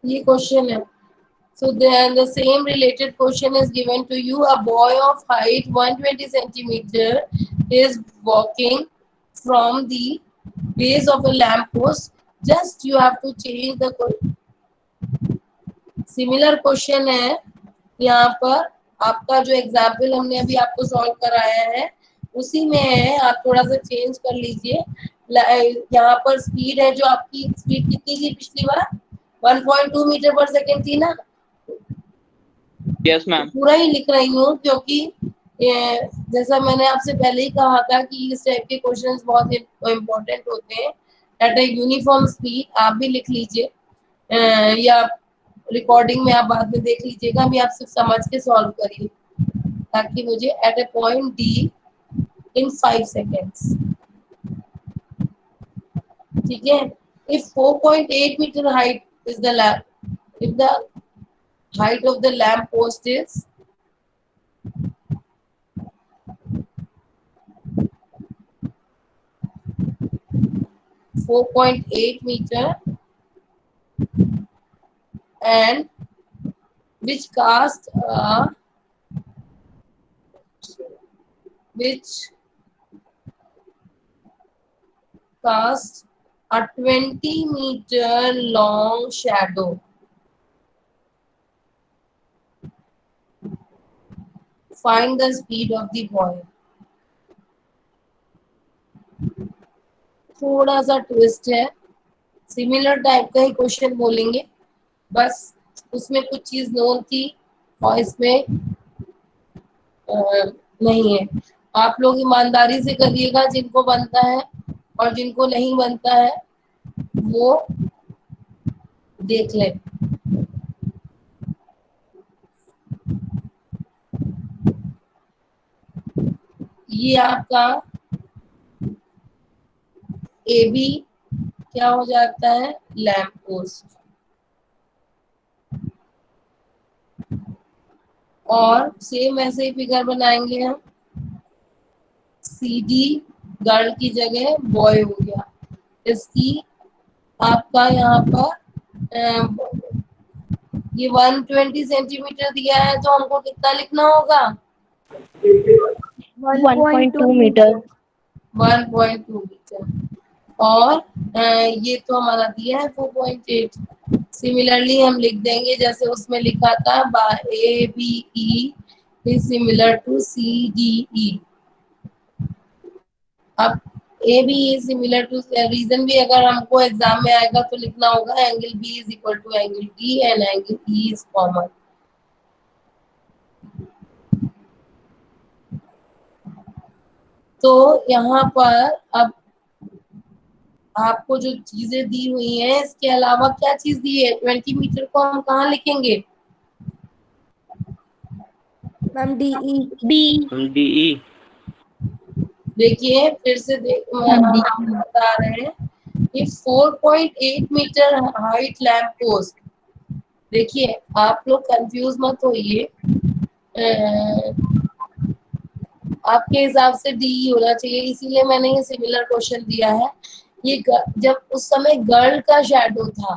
ये क्वेश्चन है. So then the same related question is given to you. A boy of height 120 centimeter is walking from the base of a lamp post. Just you have to change the similar question है यहाँ पर. आपका जो example हमने अभी आपको solve कराया है उसी में है, आप थोड़ा सा चेंज कर लीजिए. यहाँ पर स्पीड है, जो आपकी स्पीड कितनी थी पिछली बार, 1.2 मीटर पर सेकेंड थी ना. Yes ma'am. पूरा ही लिख रही हूँ क्योंकि जैसा मैंने आपसे पहले ही कहा था कि इस टाइप के क्वेश्चंस बहुत इम्पोर्टेंट होते हैं. एट ए यूनिफॉर्म स्पीड आप भी लिख लीजिए, या रिकॉर्डिंग में आप बाद में देख लीजिएगा. अभी आप सिर्फ समझ के सॉल्व करिए ताकि मुझे at a point D in 5 seconds. ठीक है. If 4.8 metre height is the lamp, if the height of the lamp post is 4.8 meter and which cast a 20-meter long shadow. Find the speed of the boy. थोड़ा सा twist है, similar type का ही question बोलेंगे, बस उसमें कुछ चीज known थी और इसमें नहीं है. आप लोग ईमानदारी से करिएगा, जिनको बनता है, और जिनको नहीं बनता है वो देख ले. ये आपका ए बी क्या हो जाता है, लैम्प पोस्ट. और सेम ऐसे ही फिगर बनाएंगे हम. सी डी गर्ल की जगह बॉय हो गया. इसकी आपका यहाँ पर ये 120 सेंटीमीटर दिया है तो हमको कितना लिखना होगा, 1.2 मीटर. 1.2 मीटर. और ये तो हमारा दिया है 4.8. सिमिलरली हम लिख देंगे जैसे उसमें लिखा था, A B E is similar to C D E. अब A B is similar to, reason भी अगर हमको एग्जाम में आएगा तो लिखना होगा angle B is equal to angle D and angle E is common. तो यहाँ पर अब आपको जो चीजें दी हुई हैं इसके अलावा क्या चीज दी है, 20 मीटर को हम कहाँ लिखेंगे, मैम डी ई. डीई. देखिए फिर से हम बता रहे हैं कि 4.8 मीटर हाइट लैम्प पोस्ट. देखिए आप लोग कंफ्यूज मत होइए, आपके हिसाब से डी होना चाहिए, इसीलिए मैंने ये सिमिलर क्वेश्चन दिया है. ये जब उस समय गर्ल का शैडो था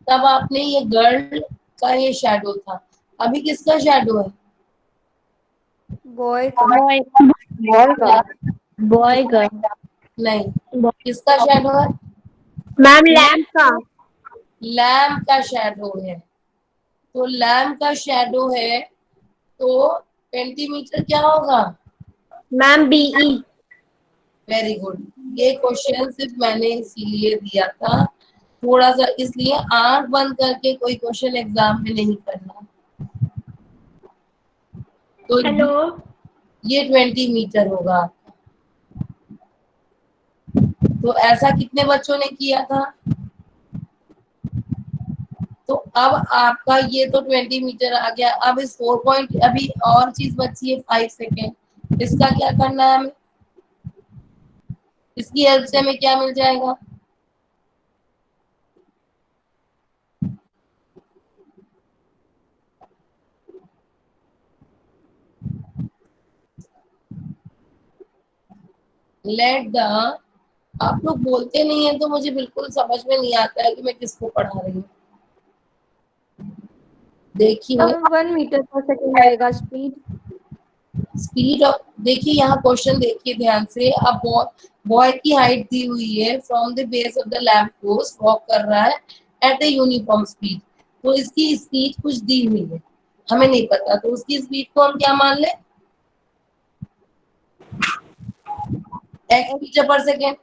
तब आपने ये गर्ल का ये शैडो था. अभी किसका शैडो है, बॉय का. बॉय का. नहीं, किसका शैडो है, मैम लैम्प का. लैम्प का शैडो है. तो लैम्प का शैडो है तो 20 मीटर क्या होगा, मैम बीई. Very good. ये क्वेश्चन सिर्फ मैंने इसीलिए दिया था, थोड़ा सा, इसलिए आंख बंद करके कोई क्वेश्चन एग्जाम में नहीं करना. तो हेलो. ये 20 मीटर होगा. तो ऐसा कितने बच्चों ने किया था, तो अब आपका ये तो 20 मीटर आ गया. अब इस 4 पॉइंट अभी और चीज बची है 5 सेकेंड. इसका क्या करना है हमें, इसकी हेल्प से हमें क्या मिल जाएगा, let the आप लोग बोलते नहीं है तो मुझे बिल्कुल समझ में नहीं आता है कि मैं किसको पढ़ा रही हूँ। देखिए 1 मीटर पर सेकेंड आएगा स्पीड। स्पीड ऑफ, देखिए यहाँ क्वेश्चन देखिए ध्यान से। अब बॉय की हाइट दी हुई है, from the base of the lamp post walk कर रहा है एट ए यूनिफॉर्म स्पीड। तो इसकी स्पीड कुछ दी हुई है, हमें नहीं पता, तो उसकी स्पीड को हम क्या मान ले, x मीटर पर सेकेंड।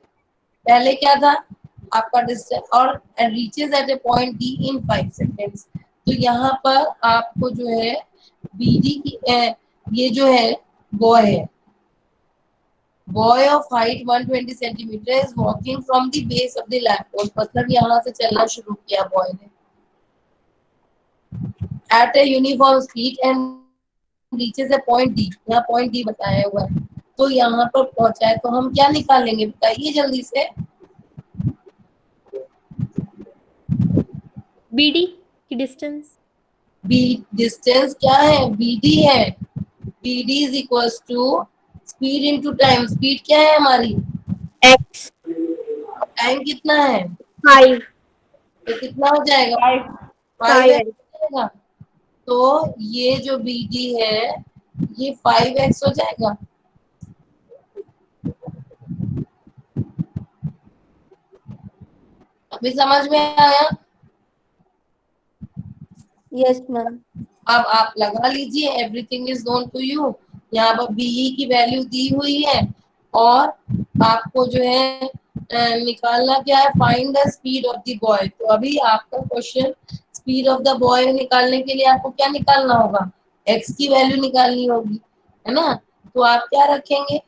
पहले क्या था आपका डिस्टेंस, और reaches eight a point D in 5 seconds. तो यहाँ पर आपको जो है बीडी की ये जो है बॉय है, boy of height 120 centimetre is walking from the base of the lamp post. मतलब यहाँ से चलना शुरू किया बॉय ने at a uniform speed and reaches a point D. यहाँ पॉइंट डी बताया हुआ है, तो यहाँ पर पहुंचा है। तो हम क्या निकालेंगे बताइए जल्दी से। बीडी की डिस्टेंस। बी डिस्टेंस क्या है, बीडी है। BD is equals to speed into time. Speed क्या है हमारी, x टाइम कितना है, 5 तो कितना हो जाएगा, 5 5x हो जाएगा। तो ये जो बीडी है ये 5x हो जाएगा। अभी समझ में आया। Yes ma'am. अब आप लगा लीजिए, everything is known to you. यहाँ पर बीई की वैल्यू दी हुई है, और आपको जो है निकालना क्या है, find the speed of the boy. तो अभी आपका question, speed of the boy निकालने के लिए आपको क्या निकालना होगा, एक्स की वैल्यू निकालनी होगी, है ना। तो आप क्या रखेंगे,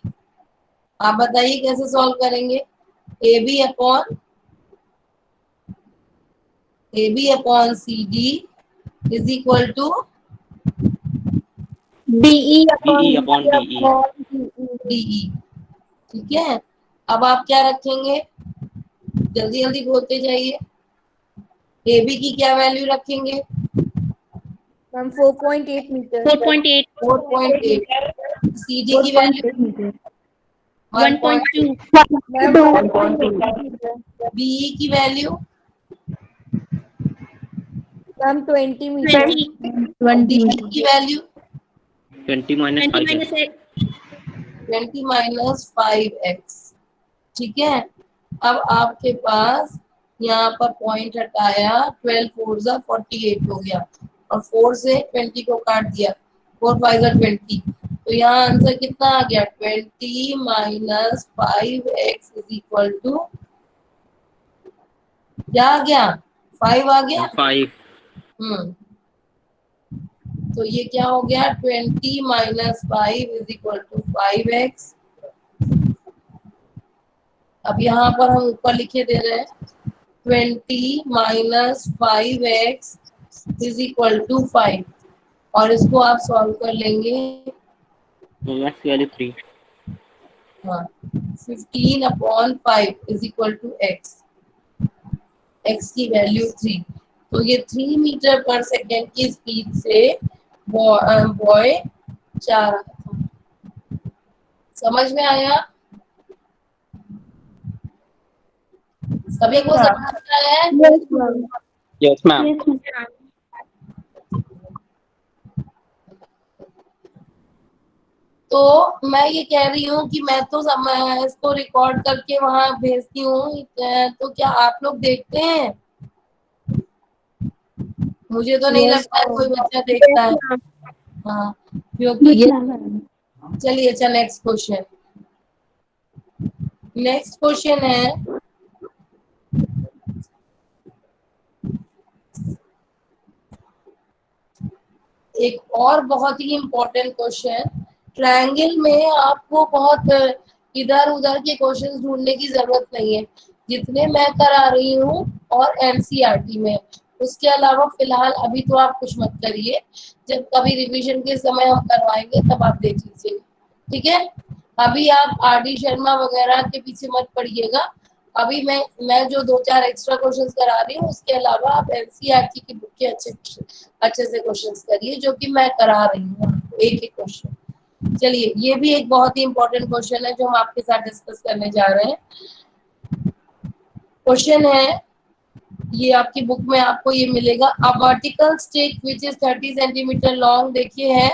आप बताइए कैसे सॉल्व करेंगे। AB upon CD is equal to BE BE upon DE. DE। ठीक है, अब आप क्या रखेंगे, जल्दी जल्दी बोलते जाइए। AB की क्या वैल्यू रखेंगे, मैम 4.8 मीटर। 4.8 4.8। CD की वैल्यू 1.2। 1.2 BE की वैल्यू मैम 20 मीटर। DE की value 20 minus 5x. 20 minus 5x। ठीक है, अब आपके पास यहाँ पर पॉइंट हटाया, 12 4 जा 48 हो गया, और 4 से 20 को काट दिया, 4 5 जा 20। तो यहाँ आंसर कितना आ गया, 20 minus 5x is equal to क्या आ गया, 5 आ गया। 5. तो ये क्या हो गया, 20 minus 5 is equal to 5x। अब यहाँ पर हम ऊपर लिखे दे रहे हैं 20 minus 5x is equal to 5, और इसको आप सॉल्व कर लेंगे। So x value 3. हाँ, 15 upon 5 is equal to x, x की वैल्यू 3। तो ये 3 मीटर पर सेकेंड की स्पीड से बॉय जा रहा था। समझ में आया, सभी को समझ में आया है। Yes ma'am. तो मैं ये कह रही हूँ कि मैं तो इसको रिकॉर्ड करके वहां भेजती हूँ, तो क्या आप लोग देखते हैं, मुझे तो नहीं लगता है कोई बच्चा देखता है। हाँ, क्योंकि चलिए अच्छा नेक्स्ट क्वेश्चन। नेक्स्ट क्वेश्चन है, एक और बहुत ही इम्पोर्टेंट क्वेश्चन। ट्रायंगल में आपको बहुत इधर उधर के क्वेश्चंस ढूंढने की जरूरत नहीं है, जितने मैं करा रही हूँ और एनसीईआरटी में, उसके अलावा फिलहाल अभी तो आप कुछ मत करिए, जब कभी रिवीजन के समय हम करवाएंगे तब आप देख लीजिए। ठीक है, अभी आप आरडी शर्मा वगैरह के पीछे मत पड़िएगा। अभी मैं जो 2-4 एक्स्ट्रा क्वेश्चंस करा रही हूँ, उसके अलावा आप एनसीईआरटी की बुक के अच्छे से क्वेश्चंस करिए, जो कि मैं करा रही हूँ एक एक क्वेश्चन। चलिए, ये भी एक बहुत ही इंपॉर्टेंट क्वेश्चन है जो हम आपके साथ डिस्कस करने जा रहे हैं। क्वेश्चन है, ये आपकी बुक में आपको ये मिलेगा। A vertical stick which is 30 centimetre long, देखिए है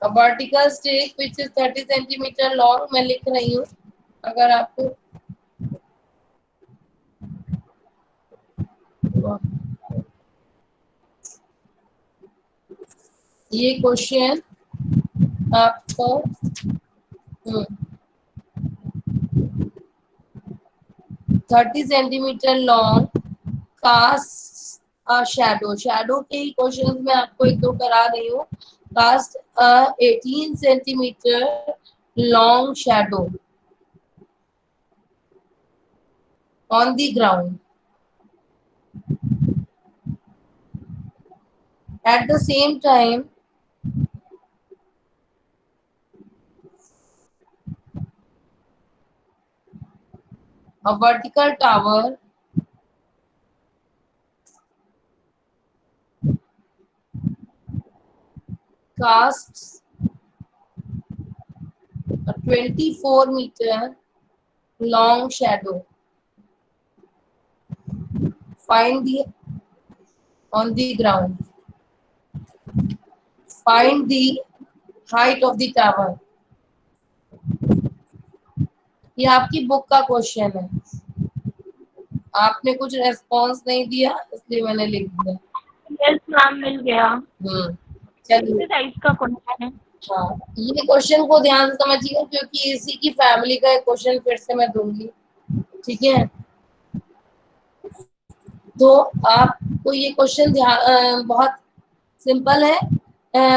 a vertical stick which is 30 centimetre long, मैं लिख रही हूँ अगर आपको ये क्वेश्चन आपको 30 centimetre long cast a shadow, shadow के ही क्वेश्चन में आपको एक दो करा रही हूँ। Cast a 18 centimetre long shadow on the ground at the same time a vertical tower casts a 24-meter long shadow. Find the on the ground. Find the height of the tower. ये आपकी book का question है, आपने कुछ response नहीं दिया इसलिए मैंने लिख दिया। यस मैम, मिल गया। चलिए, साइज का क्वेश्चन है। हाँ, ये क्वेश्चन को ध्यान से समझिए क्योंकि इसी की फैमिली का एक क्वेश्चन फिर से मैं दूंगी, ठीक है। तो आपको ये क्वेश्चन बहुत सिंपल है,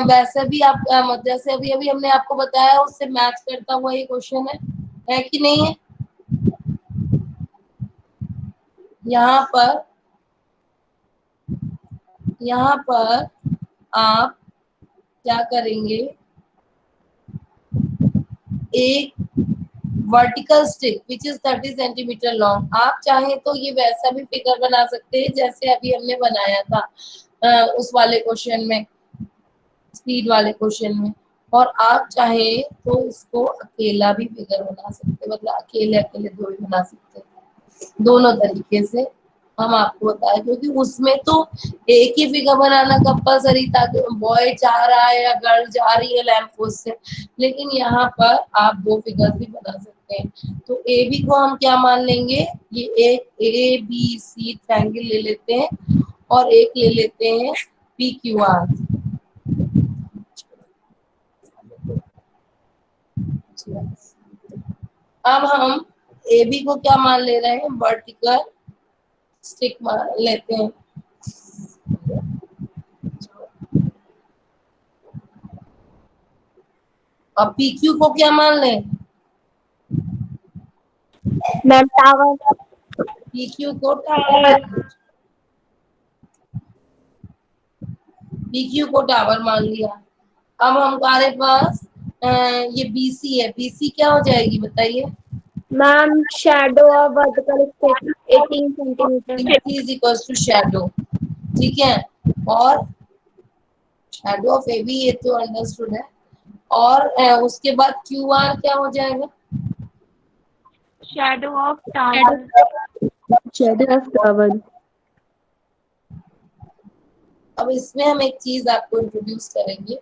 वैसे भी आप जैसे अभी अभी हमने आपको बताया उससे मैच करता हुआ ये क्वेश्चन है कि नहीं है। यहाँ पर आप क्या करेंगे, एक vertical stick which is 30 centimetre long, आप चाहें तो ये वैसा भी फिगर बना सकते हैं जैसे अभी हमने बनाया था उस वाले क्वेश्चन में, स्पीड वाले क्वेश्चन में, और आप चाहें तो इसको अकेला भी फिगर बना सकते हैं, मतलब अकेले अकेले दो भी बना सकते हैं। दोनों तरीके से हम आपको बताएं क्योंकि उसमें तो एक ही फिगर बनाना कंपल्सरी था कि बॉय जा रहा है या गर्ल जा रही है लैंप पोस्ट से, लेकिन यहाँ पर आप दो फिगर भी बना सकते हैं। तो ए बी को हम क्या मान लेंगे, ये एक ए बी सी ट्रायंगल ले लेते हैं और एक ले लेते हैं पी क्यू आर। अब हम ए बी को क्या मान ले रहे हैं, वर्टिकल स्टिक मान लेते हैं। अब पी क्यू को क्या मान लें, मैम टावर। पी क्यू को टावर, पी क्यू को टावर मान लिया। अब हमारे पास ये बी सी है, बी सी क्या हो जाएगी बताइए ma'am shadow of vertical stick 18 centimetre. Is equals to shadow, ठीक है। और शैडो ऑफ ए बी ये तो अंडरस्टूड है, और उसके बाद क्यू आर क्या हो जाएगा, shadow of tower. Shadow of tower. अब इसमें हम एक चीज आपको इंट्रोड्यूस करेंगे,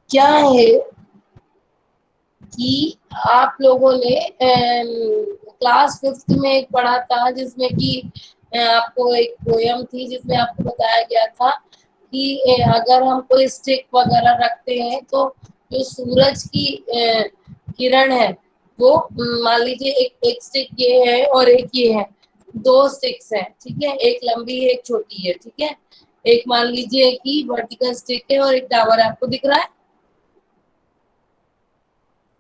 क्या है कि आप लोगों ने क्लास 5th में एक पढ़ा था जिसमें कि आपको एक पोयम थी जिसमें आपको बताया गया था कि अगर हम कोई स्टिक वगैरह रखते हैं तो जो सूरज की किरण है वो मान लीजिए एक स्टिक ये है और एक ये है, दो स्टिक्स हैं, ठीक है, एक लंबी है एक छोटी है, ठीक है। एक मान लीजिए कि वर्टिकल स्टिक है और एक टावर आपको दिख रहा है।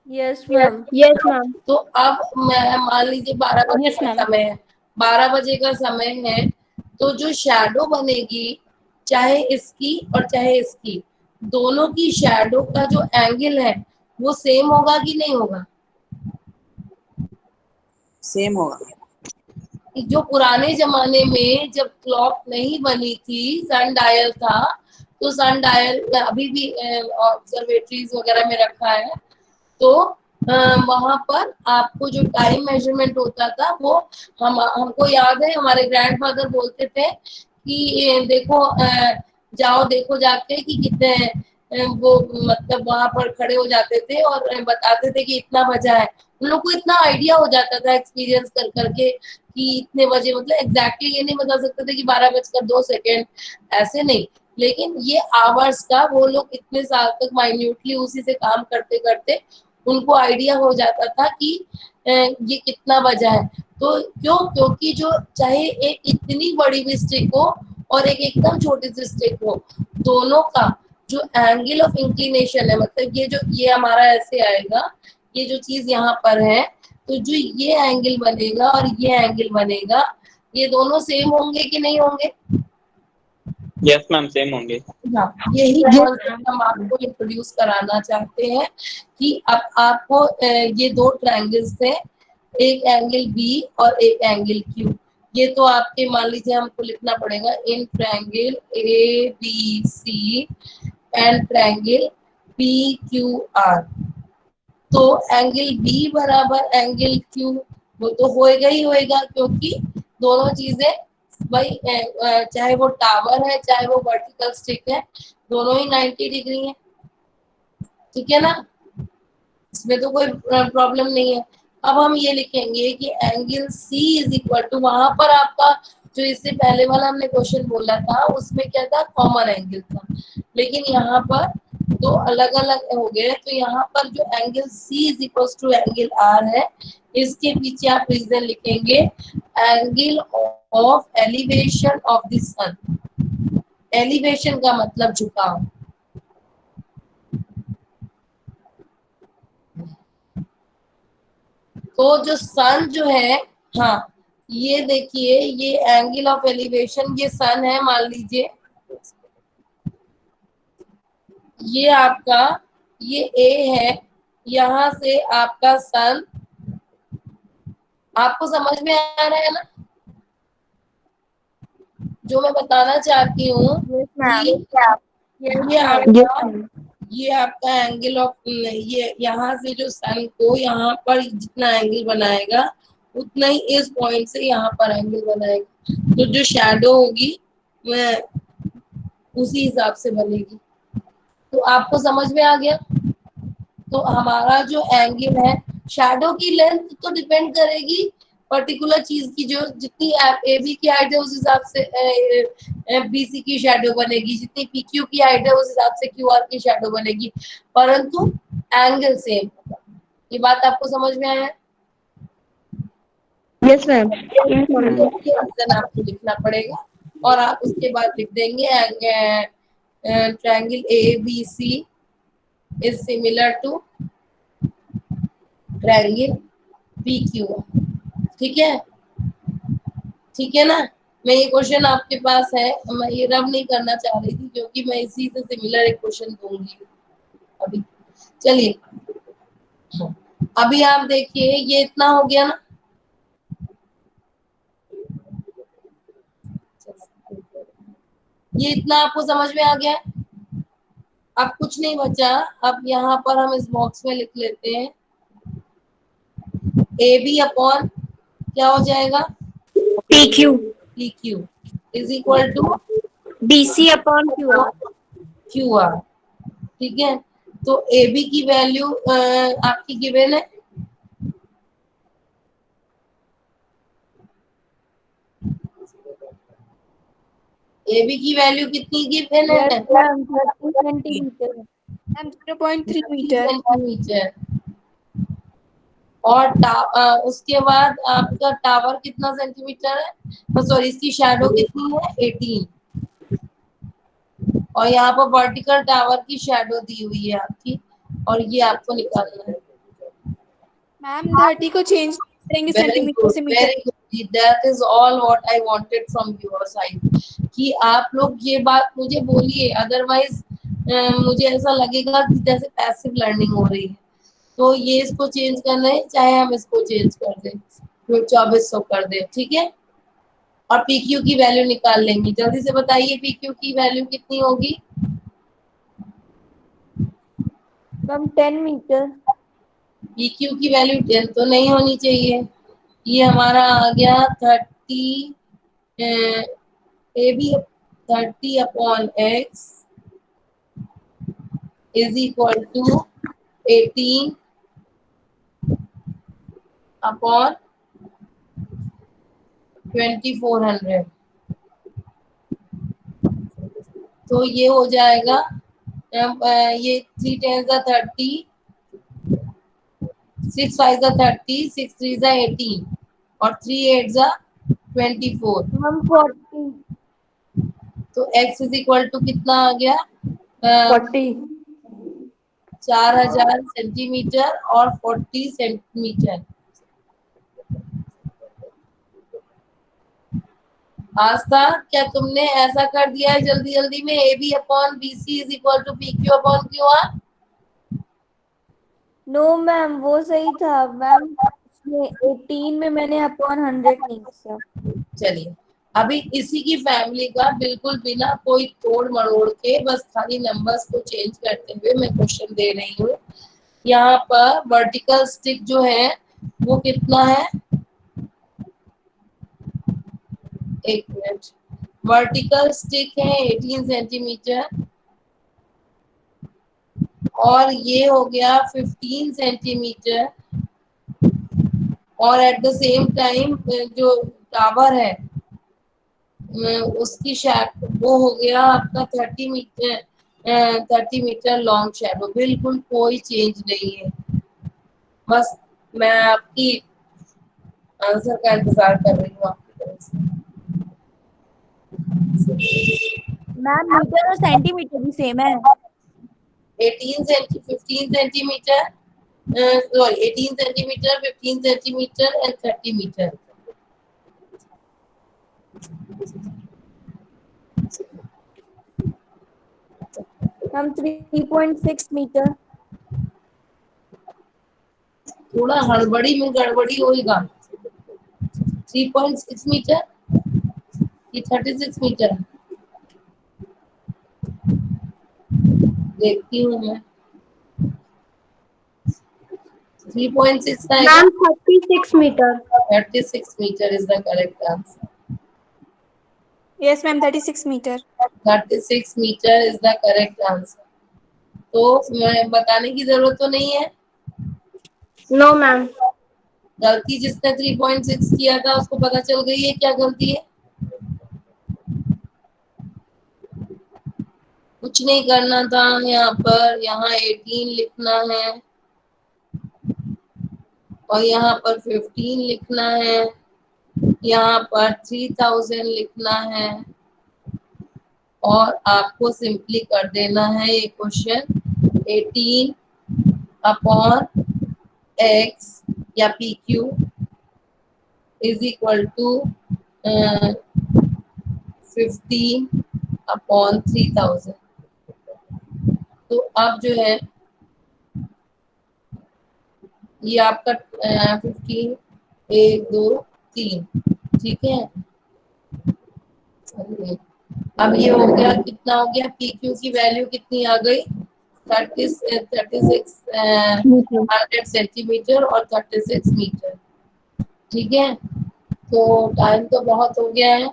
Yes ma'am. Yes ma'am. तो अब मैं मान लीजिए 12 बजे का समय है, 12 बजे का समय है, तो जो शैडो बनेगी चाहे इसकी और चाहे इसकी, दोनों की शैडो का जो एंगल है वो सेम होगा कि नहीं होगा, सेम होगा। जो पुराने जमाने में जब क्लॉक नहीं बनी थी, सन डायल था, तो सन डायल अभी भी ऑब्जर्वेटरीज वगैरह में रखा है, तो वहां पर आपको जो टाइम मेजरमेंट होता था वो हमको याद है, हमारे ग्रैंडफादर बोलते थे कि देखो जाओ देखो जाके कि कितने वो मतलब वहां पर खड़े हो जाते थे और बताते थे कि इतना बजा है। उन लोग को इतना आइडिया हो जाता था एक्सपीरियंस कर करके कि इतने बजे, मतलब एग्जैक्टली ये नहीं बता सकते थे कि 12:02, ऐसे नहीं, लेकिन ये आवर्स का वो लोग इतने साल तक माइन्यूटली उसी से काम करते करते उनको आइडिया हो जाता था कि ये कितना बजा है। तो क्यों? क्योंकि जो चाहे एक इतनी बड़ी भी स्टिक हो और एक एकदम छोटी सी स्टिक हो, दोनों का जो एंगल ऑफ इंक्लिनेशन है, मतलब ये हमारा ऐसे आएगा, ये जो चीज यहाँ पर है, तो जो ये एंगल बनेगा और ये एंगल बनेगा, ये दोनों सेम होंगे कि नहीं होंगे? यस मैम, सेम होंगे। हाँ, यही कॉन्सेप्ट हम आपको इंट्रोड्यूस कराना चाहते हैं कि अब आपको ये दो ट्रायंगल्स थे, एक एंगल बी और एक एंगल क्यू। ये तो आपके मान लीजिए हमको लिखना पड़ेगा in triangle A B C and triangle P Q R. तो एंगल बी बराबर एंगल क्यू वो तो होएगा ही होएगा, क्योंकि दोनों चीजें भाई चाहे वो टावर है चाहे वो वर्टिकल स्टिक है, दोनों ही 90 डिग्री है, ठीक है ना, इसमें तो कोई प्रॉब्लम नहीं है। अब हम ये लिखेंगे कि angle C is equal to, वहां पर आपका जो इससे पहले वाला हमने क्वेश्चन बोला था उसमें क्या था, कॉमन एंगल था, लेकिन यहाँ पर दो अलग अलग हो गए, तो यहाँ पर जो angle C is equal to angle R है, इसके पीछे आप रीजन लिखेंगे angle of elevation of the sun. Elevation का मतलब झुकाव। तो जो सन जो है, हाँ ये देखिए ये एंगल ऑफ एलिवेशन, ये सन है मान लीजिए, ये आपका ये ए है, यहां से आपका सन, आपको समझ में आ रहा है ना जो मैं बताना चाहती हूँ कि ये आपका एंगल ऑफ, ये यहाँ से जो सन को यहाँ पर जितना एंगल बनाएगा उतना ही इस पॉइंट से यहाँ पर एंगल बनाएगा, तो जो शैडो होगी वह उसी हिसाब से बनेगी। तो आपको समझ में आ गया? तो हमारा जो एंगल है, शैडो की लेंथ तो डिपेंड करेगी पर्टिकुलर चीज की, जो जितनी ए बी की हाइट है उस हिसाब से बीसी की शैडो बनेगी, जितनी पी क्यू की हाइट है उस हिसाब से क्यू आर की शैडो बनेगी, परंतु एंगल सेम होगा। ये बात आपको समझ में आया? Yes ma'am. आपको लिखना पड़ेगा और आप उसके बाद लिख देंगे triangle A B C is similar to triangle P Q R. ठीक है, ठीक है ना। मैं ये क्वेश्चन आपके पास है, मैं ये रब नहीं करना चाह रही थी क्योंकि मैं इसी से सिमिलर एक क्वेश्चन दूंगी अभी। चलिए अभी आप देखिए ये इतना हो गया ना, ये इतना आपको समझ में आ गया? अब कुछ नहीं बचा, अब यहाँ पर हम इस बॉक्स में लिख लेते हैं ए बी अपॉन क्या हो जाएगा, P Q P Q is equal to D C upon Q R. Q R. ठीक है, तो ए बी की वैल्यू आपकी गिवन है, ए बी की वैल्यू कितनी गिवन है? 0.3 मीटर। सेंटीमीटर। और उसके बाद आपका टावर कितना सेंटीमीटर है, सॉरी इसकी शैडो कितनी है, 18। और यहाँ पर वर्टिकल टावर की शैडो दी हुई है आपकी, और ये आपको निकालना है। मैम 30 को चेंज करेंगे सेंटीमीटर से metre. Very good, that is all what I wanted from your side, कि आप लोग ये बात मुझे बोलिए, अदरवाइज मुझे ऐसा लगेगा कि जैसे पैसिव लर्निंग हो रही है। तो ये इसको चेंज करना है, चाहे हम इसको चेंज कर दें, तो 2400 कर दें, ठीक है। और पी क्यू की वैल्यू निकाल लेंगे, जल्दी से बताइए पी क्यू की वैल्यू कितनी होगी। Ma'am 10 metre. PQ की वैल्यू 10 तो नहीं होनी चाहिए। ये हमारा आ गया 30 AB 30/x is equal to 18/2400। तो ये हो जाएगा ये 3 10 30, 6 5 30, 6 3 18 और 3 8 24। मैम 40। तो x इज इक्वल टू कितना आ गया? 40। 4000 सेंटीमीटर और 40 सेंटीमीटर। आस्था, क्या तुमने ऐसा कर दिया है जल्दी जल्दी में? AB/BC is equal to PQ/QR? No ma'am, वो सही था मैम। इसमें 18 में मैंने अपॉन 100 नहीं किया। चलिए, अभी इसी की फैमिली का बिल्कुल बिना कोई तोड़ मरोड़ के बस खाली नंबर्स को चेंज करते हुए मैं क्वेश्चन दे रही हूँ। यहाँ पर वर्टिकल स्टिक जो है वो कितना है? एक मिनट। वर्टिकल स्टिक है 18 सेंटीमीटर और ये हो गया 15 सेंटीमीटर और एट द सेम टाइम जो टावर है उसकी वो हो गया आपका 30 मीटर लॉन्ग शैडो। बिल्कुल कोई चेंज नहीं है। बस मैं आपकी आंसर का इंतजार कर रही हूँ आपकी तरफ से। मैम मीटर और सेंटीमीटर भी सेम है। 15 centimetre, sorry 18 centimetre, 15 centimetre and 30 metre. Ma'am 3.6 metre. थोड़ा हड़बड़ी में गड़बड़ी होगा। 3.6 मीटर, ये 36 मीटर। देखती हूँ मैं। 3.6 ma'am 36 metre. 36 metre is the correct answer. Yes ma'am 36 metre. 36 metre is the correct answer. तो मैं बताने की जरूरत तो नहीं है। No ma'am. गलती जिसने 3.6 किया था उसको पता चल गई है क्या गलती है? कुछ नहीं करना था यहाँ पर। यहाँ 18 लिखना है और यहाँ पर 15 लिखना है, यहाँ पर 3000 लिखना है और आपको सिंपली कर देना है ये क्वेश्चन 18/x या PQ इज इक्वल टू 15/3000। तो अब जो है ये आपका 15 1 2 3, ठीक है। अब ये हो गया, कितना हो गया? PQ की वैल्यू कितनी आ गई? 36 100 सेंटीमीटर और 36 मीटर, ठीक है। तो टाइम तो बहुत हो गया है।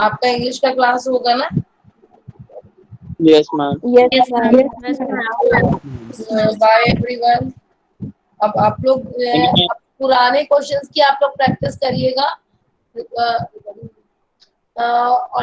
आपका इंग्लिश का क्लास होगा ना? Yes, ma'am. Yes ma'am. Bye everyone. अब आप लोग अब पुराने क्वेश्चंस की आप लोग प्रैक्टिस करिएगा और